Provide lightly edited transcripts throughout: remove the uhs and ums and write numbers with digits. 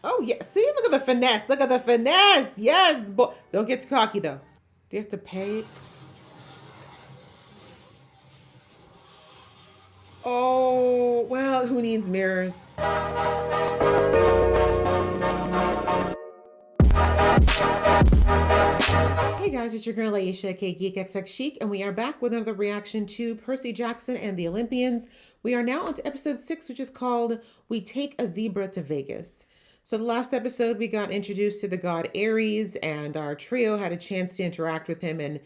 Oh, yeah. See, look at the finesse. Look at the finesse. Yes. Don't get too cocky, though. Do you have to pay? Oh, well, who needs mirrors? Hey guys, it's your girl Aisha, aka Geek XX Chic, and we are back with another reaction to Percy Jackson and the Olympians. We are now on to episode 6, which is called We Take a Zebra to Vegas. So the last episode, we got introduced to the god Ares, and our trio had a chance to interact with him and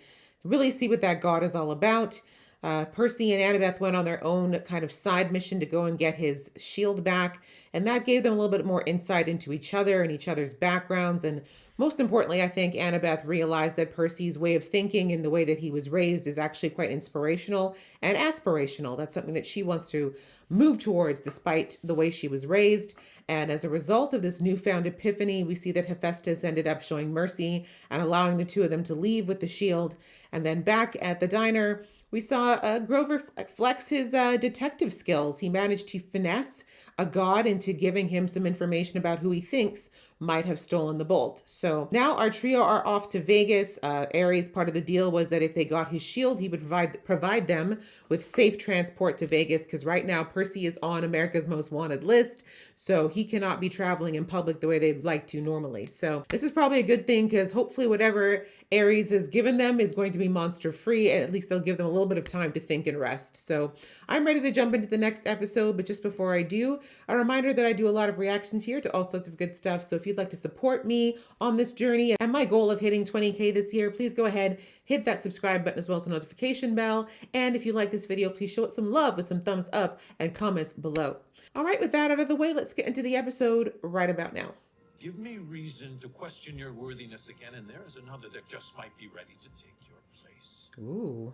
really see what that god is all about. Percy and Annabeth went on their own kind of side mission to go and get his shield back, and that gave them a little bit more insight into each other and each other's backgrounds. And most importantly, I think Annabeth realized that Percy's way of thinking and the way that he was raised is actually quite inspirational and aspirational. That's something that she wants to move towards despite the way she was raised. And as a result of this newfound epiphany, we see that Hephaestus ended up showing mercy and allowing the two of them to leave with the shield. And then back at the diner, we saw Grover flex his detective skills. He managed to finesse a god into giving him some information about who he thinks might have stolen the bolt. So now our trio are off to Vegas. Ares' part of the deal was that if they got his shield, he would provide them with safe transport to Vegas, because right now Percy is on America's Most Wanted list, so he cannot be traveling in public the way they'd like to normally. So this is probably a good thing, because hopefully whatever Ares has given them is going to be monster free, and at least they'll give them a little bit of time to think and rest. So I'm ready to jump into the next episode, but just before I do, a reminder that I do a lot of reactions here to all sorts of good stuff. So if you'd like to support me on this journey and my goal of hitting 20K this year, please go ahead, hit that subscribe button as well as the notification bell. And if you like this video, please show it some love with some thumbs up and comments below. All right, with that out of the way, let's get into the episode right about now. Give me reason to question your worthiness again, and there's another that just might be ready to take your place. Ooh.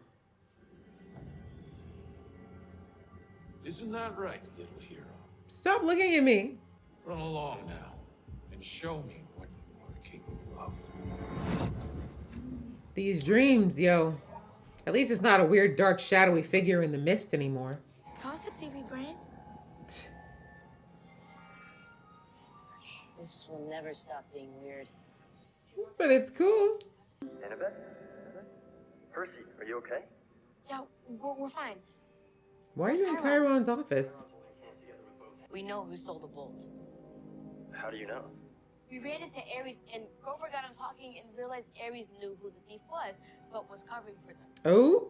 Isn't that right, little hero? Stop looking at me. Run along now and show me what you are capable of. These dreams, yo. At least it's not a weird, dark, shadowy figure in the mist anymore. Toss the seaweed, Brian. This will never stop being weird. But it's cool. Annabeth? Percy, are you okay? Yeah, we're fine. Why are you in Chiron's office? We know who stole the bolt. How do you know? We ran into Ares, and Grover got him talking and realized Ares knew who the thief was, but was covering for them. Oh?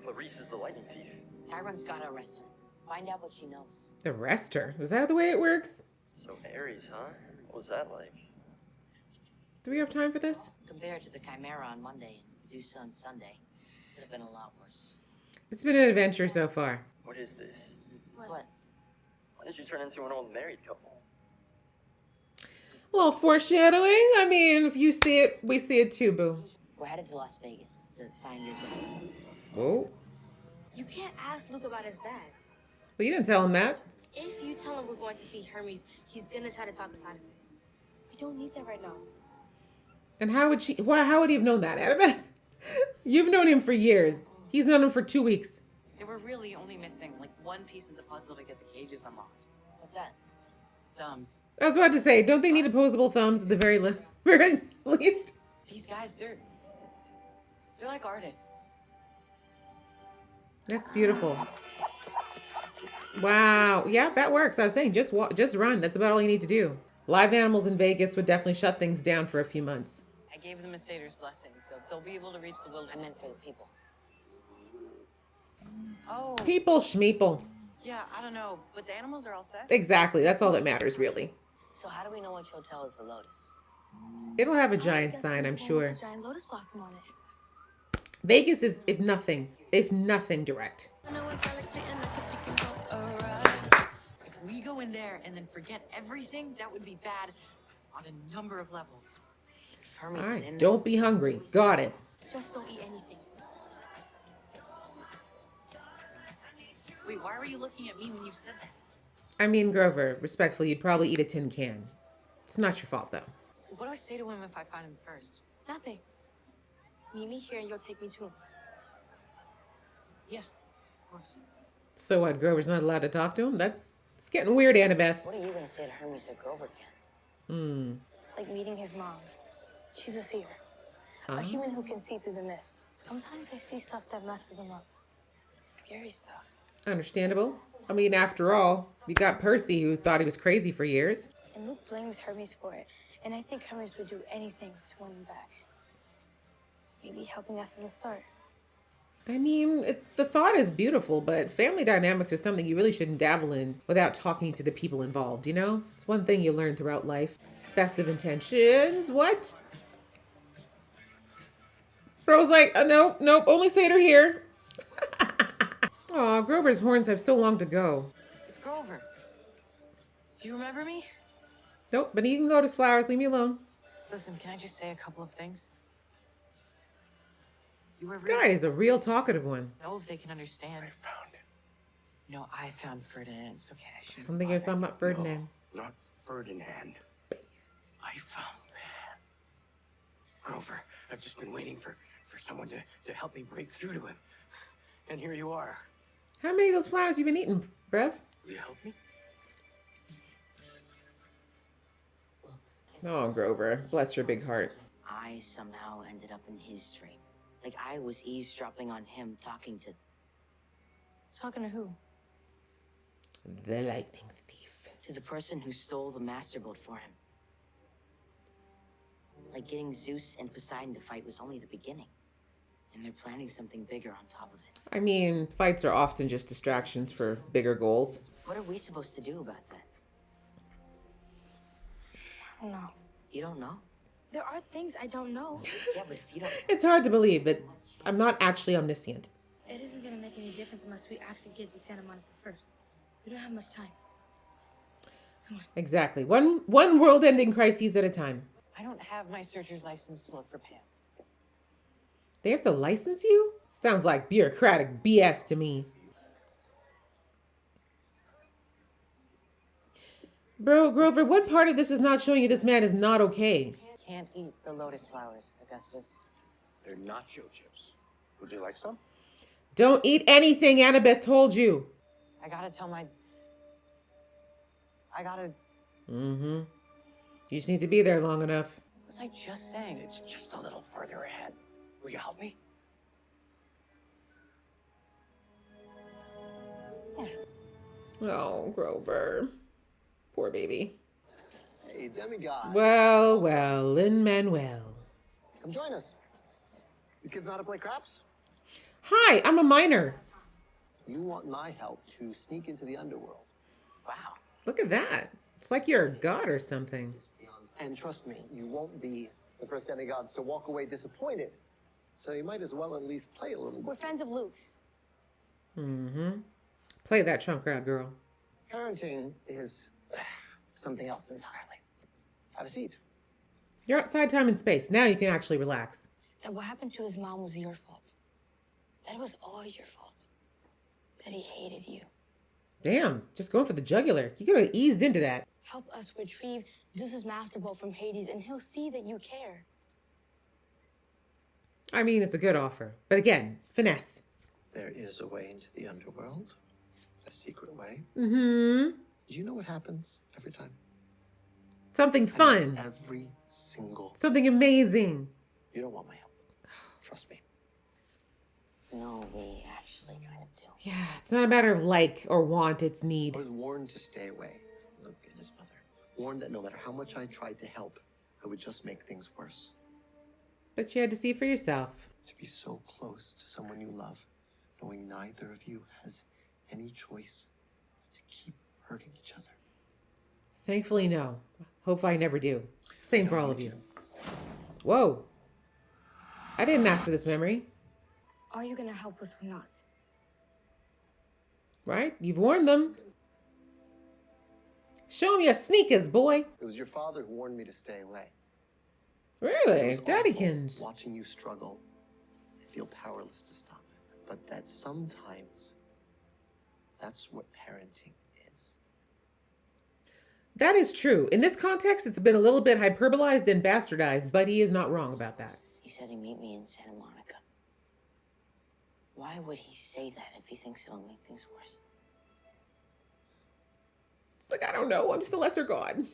Clarice is the lightning thief. Chiron's gotta arrest her. Find out what she knows. Arrest her? Is that the way it works? So Ares, huh? What was that like? Do we have time for this? Compared to the Chimera on Monday and Medusa on Sunday, could have been a lot worse. It's been an adventure so far. What is this? What? Why did you turn into an old married couple? A little foreshadowing. I mean, if you see it, we see it too, boo. We're headed to Las Vegas to find your dad. Oh? You can't ask Luke about his dad. Well, you didn't tell him that. If you tell him we're going to see Hermes, he's gonna try to talk us out of it. We don't need that right now. And how would how would he have known that, Annabeth? You've known him for years. He's known him for 2 weeks. They were really only missing like one piece of the puzzle to get the cages unlocked. What's that? Thumbs. I was about to say, don't they need opposable thumbs at the very least? These guys, they're like artists. That's beautiful. Wow. Yeah, that works. I was saying, just run. That's about all you need to do. Live animals in Vegas would definitely shut things down for a few months. I gave them a satyr's blessing, so they'll be able to reach the wilderness. I meant for the people. Oh. People schmeeple. Yeah, I don't know, but the animals are all set. Exactly. That's all that matters, really. So how do we know which hotel is the Lotus? It'll have a giant sign, I'm sure. Giant lotus blossom on it. Vegas is, if nothing, direct. If we go in there and then forget everything, that would be bad on a number of levels. If Hermes All is in right. there, Don't be hungry. Got it. just don't eat anything. Wait, why were you looking at me when you said that? I mean, Grover, respectfully, you'd probably eat a tin can. It's not your fault, though. What do I say to him if I find him first? Nothing. Meet me here and you'll take me to him. Yeah, of course. So what, Grover's not allowed to talk to him? It's getting weird, Annabeth. What are you gonna say to Hermes that Grover can? Hmm. Like meeting his mom. She's a seer. A Ah. human who can see through the mist. Sometimes I see stuff that messes them up. Scary stuff. Understandable. I mean, after all, you got Percy who thought he was crazy for years. And Luke blames Hermes for it. And I think Hermes would do anything to win him back. Maybe helping us is a start. I mean, the thought is beautiful, but family dynamics are something you really shouldn't dabble in without talking to the people involved, you know? It's one thing you learn throughout life. Best of intentions. What? Bro's like, nope, only Seder here. Aw, Grover's horns have so long to go. It's Grover. Do you remember me? Nope, been eating lotus flowers. Leave me alone. Listen, can I just say a couple of things? You were This guy is a real talkative one. know if they can understand. I found it. No, I found Ferdinand. It's okay. I I shouldn't. don't think you're talking about Ferdinand. No, not Ferdinand. I found Pan. Grover, I've just been waiting for someone to help me break through to him. And here you are. How many of those flowers you been eating, bruv? Will you help me? Oh, Grover. Bless your big heart. I somehow ended up in his dream. Like I was eavesdropping on him talking Talking to who? The lightning thief. to the person who stole the master bolt for him. Like getting Zeus and Poseidon to fight was only the beginning. And they're planning something bigger on top of it. I mean, fights are often just distractions for bigger goals. What are we supposed to do about that? I don't know. You don't know? There are things I don't know. Yeah, but if you don't... It's hard to believe, but I'm not actually omniscient. It isn't gonna make any difference unless we actually get to Santa Monica first. We don't have much time. Exactly. One world-ending crises at a time. I don't have my searcher's license to look for Pam. They have to license you? Sounds like bureaucratic BS to me. Bro, Grover, what part of this is not showing you this man is not okay? Can't eat the lotus flowers, Augustus. They're nacho chips. Would you like some? Don't eat anything Annabeth told you. I gotta tell my... I gotta... Mm-hmm. You just need to be there long enough. Was I just saying? It's just a little further ahead. Will you help me? Oh, Grover. Poor baby. Hey, demigod. Well, Lin-Manuel. Come join us. You kids know how to play craps? Hi, I'm a minor. You want my help to sneak into the underworld. Wow. Look at that. It's like you're a god or something. And trust me, you won't be the first demigods to walk away disappointed. So you might as well at least play a little We're bit. friends of Luke's. Mm-hmm. Play that chump crowd, girl. Parenting is something else entirely. Have a seat. You're outside time and space. Now you can actually relax. That what happened to his mom was your fault. That it was all your fault. That he hated you. Damn, just going for the jugular. You could have eased into that. Help us retrieve Zeus's master bolt from Hades, and he'll see that you care. I mean, it's a good offer. But again, finesse. There is a way into the underworld. A secret way. Mm-hmm. Do you know what happens every time? Something fun. Every single... Something amazing. You don't want my help. Trust me. No, we actually kind of do. Yeah, it's not a matter of like or want, it's need. I was warned to stay away from Luke and his mother. Warned that no matter how much I tried to help, I would just make things worse. But you had to see for yourself. To be so close to someone you love, knowing neither of you has any choice to keep hurting each other. Thankfully, no. Hope I never do. Same for all of you. Whoa. I didn't ask for this memory. Are you gonna help us or not? Right? You've warned them. Show them your sneakers, boy. It was your father who warned me to stay away. It Really? was Daddykins. awful watching you struggle and feel powerless to stop it. But that sometimes that's what parenting is. That is true. In this context, it's been a little bit hyperbolized and bastardized, but he is not wrong about that. He said he'd meet me in Santa Monica. Why would he say that if he thinks it'll make things worse? It's like, I don't know. I'm just a lesser god.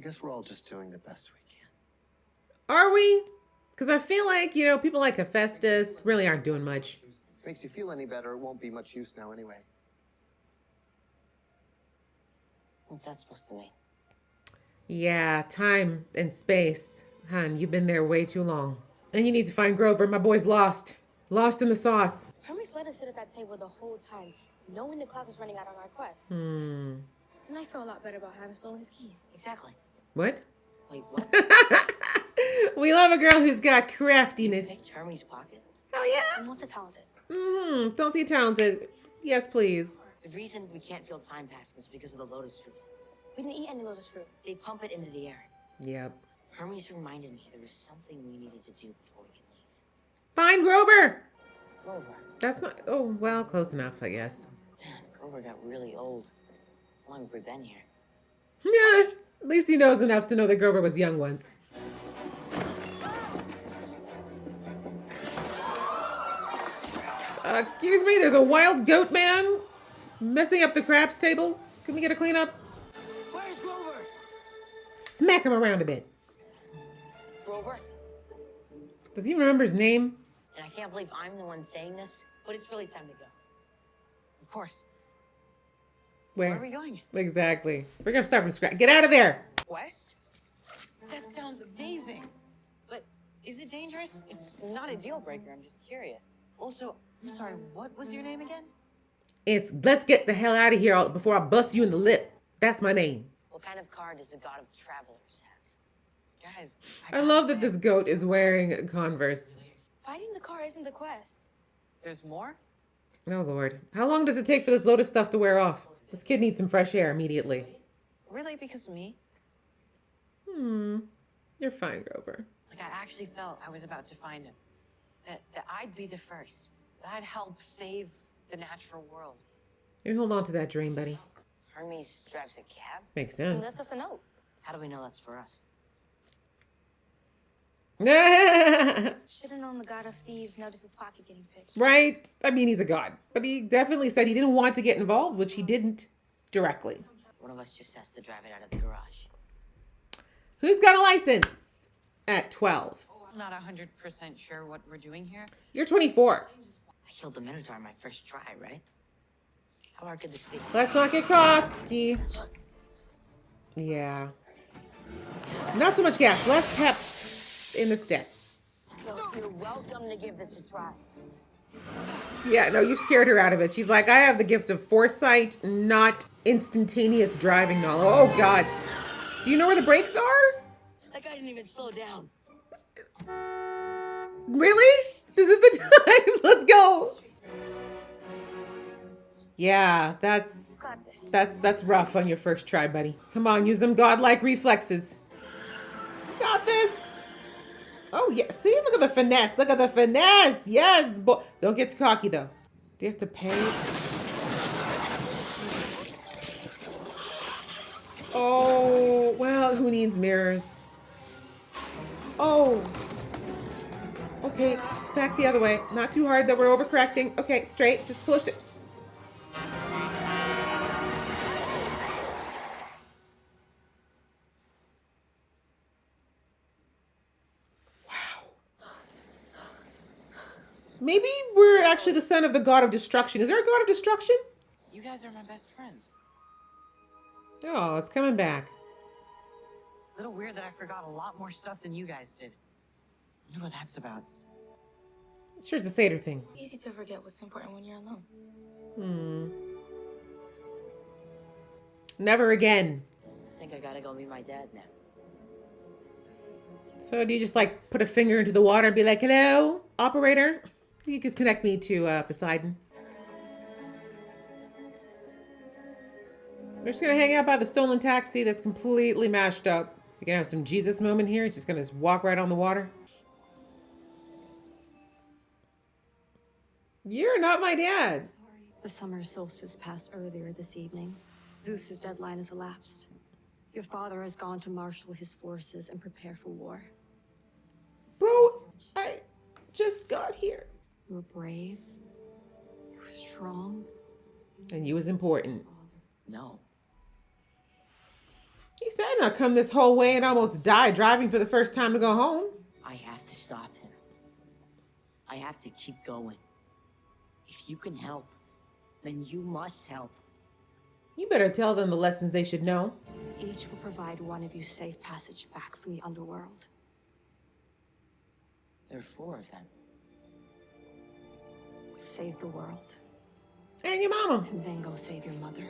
I guess we're all just doing the best we can. Are we? Because I feel like, you know, people like Hephaestus really aren't doing much. Makes you feel any better, it won't be much use now anyway. What's that supposed to mean? Yeah, time and space. Hun, you've been there way too long. And you need to find Grover. My boy's lost. Lost in the sauce. Hermes let us sit at that table the whole time, knowing the clock was running out on our quest. Hmm. And I felt a lot better about having stolen his keys. Exactly. What? Wait, what? We love a girl who's got You craftiness. picked Hermes' pocket? Hell yeah. I'm multi-talented. Mm-hmm. Don't be talented. Yes, please. The reason we can't feel time passing is because of the lotus fruit. We didn't eat any lotus fruit. They pump it into the air. Yep. Hermes reminded me there was something we needed to do before we could leave. Find Grover. Grover. That's not. Oh, well, close enough, I guess. Man, Grover got really old. How long have we been here? Yeah. At least he knows enough to know that Grover was young once. Excuse me, there's a wild goat man messing up the craps tables. Can we get a cleanup? Where's Grover? Smack him around a bit. Grover? Does he remember his name? And I can't believe I'm the one saying this, but it's really time to go. Of course. Where are we going? Exactly. We're gonna start from scratch. Get out of there. West? That sounds amazing. But is it dangerous? It's not a deal breaker. I'm just curious. Also, I'm sorry, what was your name again? It's let's get the hell out of here before I bust you in the lip. That's my name. What kind of car does the god of travelers have? Guys, I love that this goat is wearing Converse. Finding the car isn't the quest. There's more? Oh, Lord. How long does it take for this lotus stuff to wear off? This kid needs some fresh air immediately. Really? Because of me? You're fine, Grover. Like, I actually felt I was about to find him. That I'd be the first. That I'd help save the natural world. You hold on to that dream, buddy. Hermes drives a cab? Makes And sense. that's just a note. How do we know that's for us? Should have known the god of thieves noticed his pocket getting picked. Right? I mean, he's a god. But he definitely said he didn't want to get involved, which he didn't directly. One of us just has to drive it out of the garage. Who's got a license? At 12. I'm not 100% sure what we're doing here. You're 24. I killed the Minotaur on my first try, right? How hard could this be? Let's not get cocky. Yeah. Not so much gas, less pep in the step. You're welcome to give this a try. Yeah, no, you've scared her out of it. She's like, I have the gift of foresight, not instantaneous driving knowledge. Oh, God. Do you know where the brakes are? That guy didn't even slow down. Really? This is the time. Let's go. Yeah, You got this. that's rough on your first try, buddy. Come on, use them godlike reflexes. You got this. Oh, yeah. See, look at the finesse. Look at the finesse. Yes. Don't get too cocky, though. Do you have to pay? Oh, well, who needs mirrors? Oh. Okay, back the other way. Not too hard that we're overcorrecting. Okay, straight. Just push it. Maybe we're actually the son of the god of destruction. Is there a god of destruction? You guys are my best friends. Oh, it's coming back. A little weird that I forgot a lot more stuff than you guys did. I wonder what that's about. Sure, it's a satyr thing. Easy to forget what's important when you're alone. Never again. I think I gotta go meet my dad now. So do you just like put a finger into the water and be like, hello, operator? You can connect me to Poseidon. We're just gonna hang out by the stolen taxi that's completely mashed up. We're gonna have some Jesus moment here. He's just gonna walk right on the water. You're not my dad. The summer solstice passed earlier this evening. Zeus's deadline has elapsed. Your father has gone to marshal his forces and prepare for war. Bro, I just got here. You were brave. You were strong. And you was important. No. He said, I come this whole way and almost died driving for the first time to go home. I have to stop him. I have to keep going. If you can help, then you must help. You better tell them the lessons they should know. Each will provide one of you safe passage back from the underworld. There are 4 of them. Save the world, And your mama. and then go save your mother.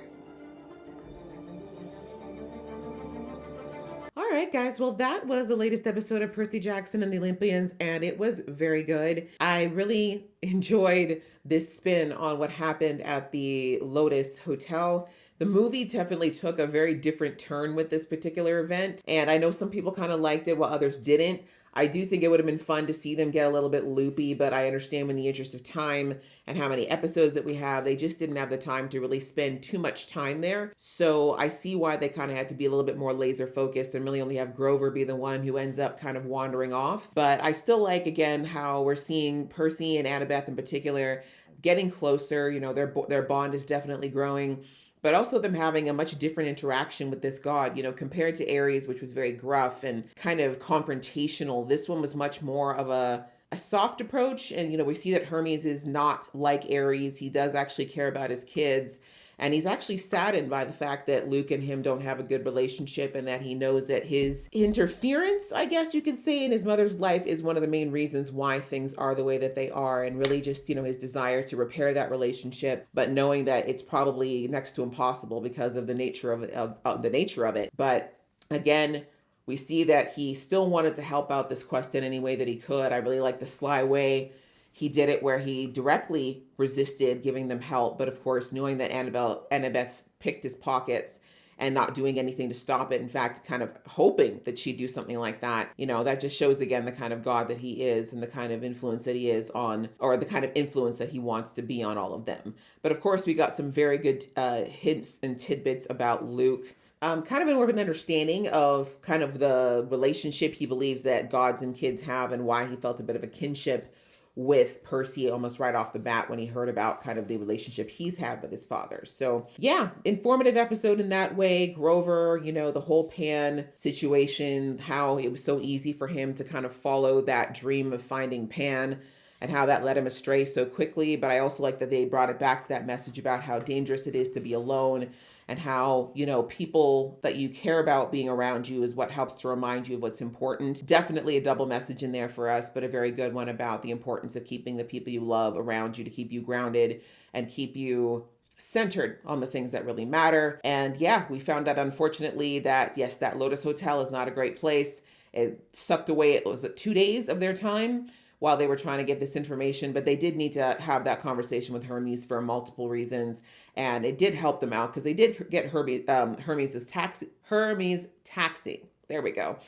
All right, guys. Well, that was the latest episode of Percy Jackson and the Olympians, and it was very good. I really enjoyed this spin on what happened at the Lotus Hotel. The movie definitely took a very different turn with this particular event, and I know some people kind of liked it while others didn't. I do think it would have been fun to see them get a little bit loopy, but I understand in the interest of time and how many episodes that we have, they just didn't have the time to really spend too much time there. So I see why they kind of had to be a little bit more laser focused and really only have Grover be the one who ends up kind of wandering off. But I still like, again, how we're seeing Percy and Annabeth in particular getting closer. You know, their bond is definitely growing. But also them having a much different interaction with this god, you know, compared to Ares, which was very gruff and kind of confrontational. This one was much more of a soft approach. And, you know, we see that Hermes is not like Ares. He does actually care about his kids. And he's actually saddened by the fact that Luke and him don't have a good relationship, and that he knows that his interference, I guess you could say, in his mother's life is one of the main reasons why things are the way that they are. And really just, you know, his desire to repair that relationship, but knowing that it's probably next to impossible because of the nature of it. But again, we see that he still wanted to help out this quest in any way that he could. I really like the sly way he did it, where he directly resisted giving them help, but of course, knowing that Annabeth picked his pockets and not doing anything to stop it. In fact, kind of hoping that she'd do something like that. You know, that just shows again the kind of God that he is and the kind of influence that he is on, or the kind of influence that he wants to be on all of them. But of course, we got some very good hints and tidbits about Luke. Kind of more of an understanding of kind of the relationship he believes that gods and kids have, and why he felt a bit of a kinship with Percy almost right off the bat when he heard about kind of the relationship he's had with his father. So yeah, informative episode in that way. Grover, you know, the whole Pan situation, how it was so easy for him to kind of follow that dream of finding Pan, and how that led him astray so quickly. But I also like that they brought it back to that message about how dangerous it is to be alone, and how, you know, people that you care about being around you is what helps to remind you of what's important. Definitely a double message in there for us, but a very good one about the importance of keeping the people you love around you to keep you grounded and keep you centered on the things that really matter. And yeah, we found out unfortunately that yes, that Lotus Hotel is not a great place. It sucked away, it was 2 days of their time while they were trying to get this information, but they did need to have that conversation with Hermes for multiple reasons. And it did help them out because they did get Hermes taxi. There we go.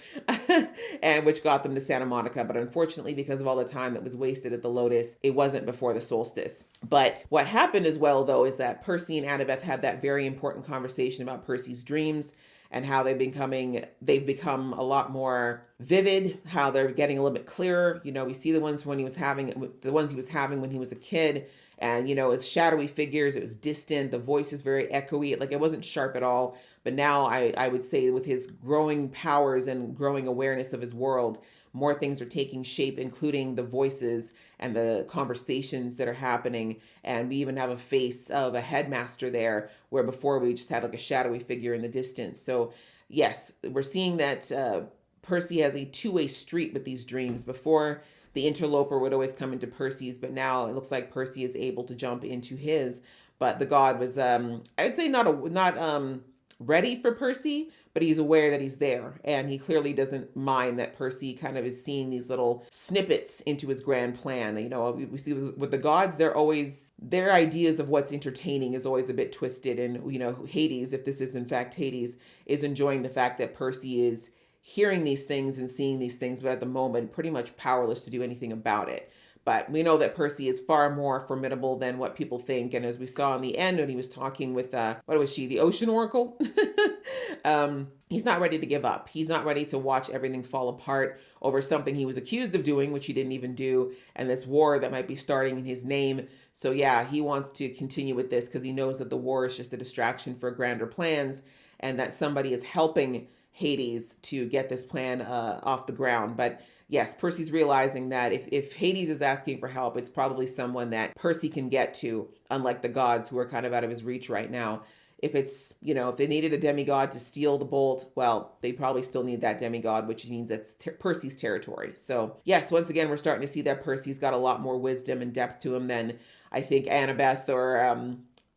And which got them to Santa Monica. But unfortunately, because of all the time that was wasted at the Lotus, it wasn't before the solstice. But what happened as well, though, is that Percy and Annabeth had that very important conversation about Percy's dreams and how they've become a lot more vivid, how they're getting a little bit clearer. You know, we see the ones he was having when he was a kid. And, you know, as shadowy figures, it was distant. The voice is very echoey. Like, it wasn't sharp at all. But now I would say with his growing powers and growing awareness of his world, more things are taking shape, including the voices and the conversations that are happening. And we even have a face of a headmaster there, where before we just had like a shadowy figure in the distance. So yes, we're seeing that Percy has a two-way street with these dreams. Before, the interloper would always come into Percy's, but now it looks like Percy is able to jump into his. But the god was, I would say not ready for Percy, but he's aware that he's there. And he clearly doesn't mind that Percy kind of is seeing these little snippets into his grand plan. You know, we see with the gods, their ideas of what's entertaining is always a bit twisted. And, you know, Hades, if this is in fact Hades, is enjoying the fact that Percy is hearing these things and seeing these things, but at the moment, pretty much powerless to do anything about it. But we know that Percy is far more formidable than what people think. And as we saw in the end, when he was talking with, what was she, the Ocean Oracle? He's not ready to give up. He's not ready to watch everything fall apart over something he was accused of doing, which he didn't even do, and this war that might be starting in his name. So yeah, he wants to continue with this because he knows that the war is just a distraction for grander plans. and that somebody is helping Hades to get this plan off the ground. But yes, Percy's realizing that if Hades is asking for help, it's probably someone that Percy can get to, unlike the gods who are kind of out of his reach right now. If it's, if they needed a demigod to steal the bolt, well, they probably still need that demigod, which means that's Percy's territory. So yes, once again, we're starting to see that Percy's got a lot more wisdom and depth to him than I think Annabeth or,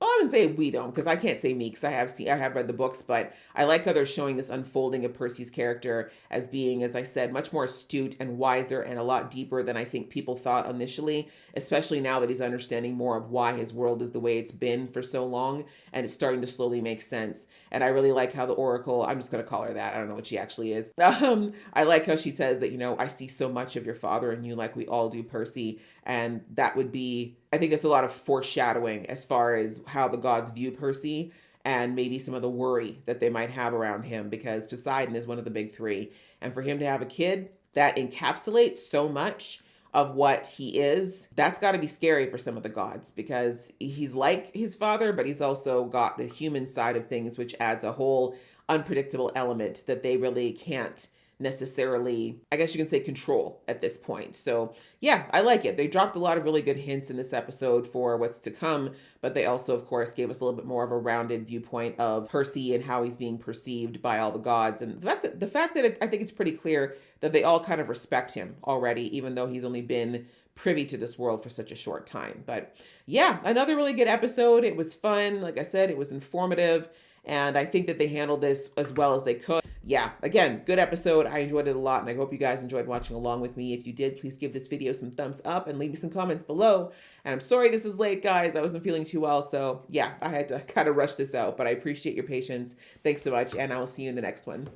well, I wouldn't say we don't, because I can't say me, because I have read the books, but I like how they're showing this unfolding of Percy's character as being, as I said, much more astute and wiser and a lot deeper than I think people thought initially, especially now that he's understanding more of why his world is the way it's been for so long, and it's starting to slowly make sense. And I really like how the Oracle, I'm just going to call her that, I don't know what she actually is. I like how she says that, I see so much of your father in you, like we all do, Percy. And that would be, I think that's a lot of foreshadowing as far as how the gods view Percy and maybe some of the worry that they might have around him, because Poseidon is one of the big three. And for him to have a kid that encapsulates so much of what he is, that's got to be scary for some of the gods, because he's like his father, but he's also got the human side of things, which adds a whole unpredictable element that they really can't necessarily, I guess you can say, control at this point. So yeah, I like it. They dropped a lot of really good hints in this episode for what's to come, but they also, of course, gave us a little bit more of a rounded viewpoint of Percy and how he's being perceived by all the gods. And the fact that I think it's pretty clear that they all kind of respect him already, even though he's only been privy to this world for such a short time. But yeah, another really good episode. It was fun. Like I said, it was informative. And I think that they handled this as well as they could. Yeah, again, good episode. I enjoyed it a lot, and I hope you guys enjoyed watching along with me. If you did, please give this video some thumbs up and leave me some comments below. And I'm sorry this is late, guys. I wasn't feeling too well, so yeah, I had to kind of rush this out, but I appreciate your patience. Thanks so much, and I will see you in the next one.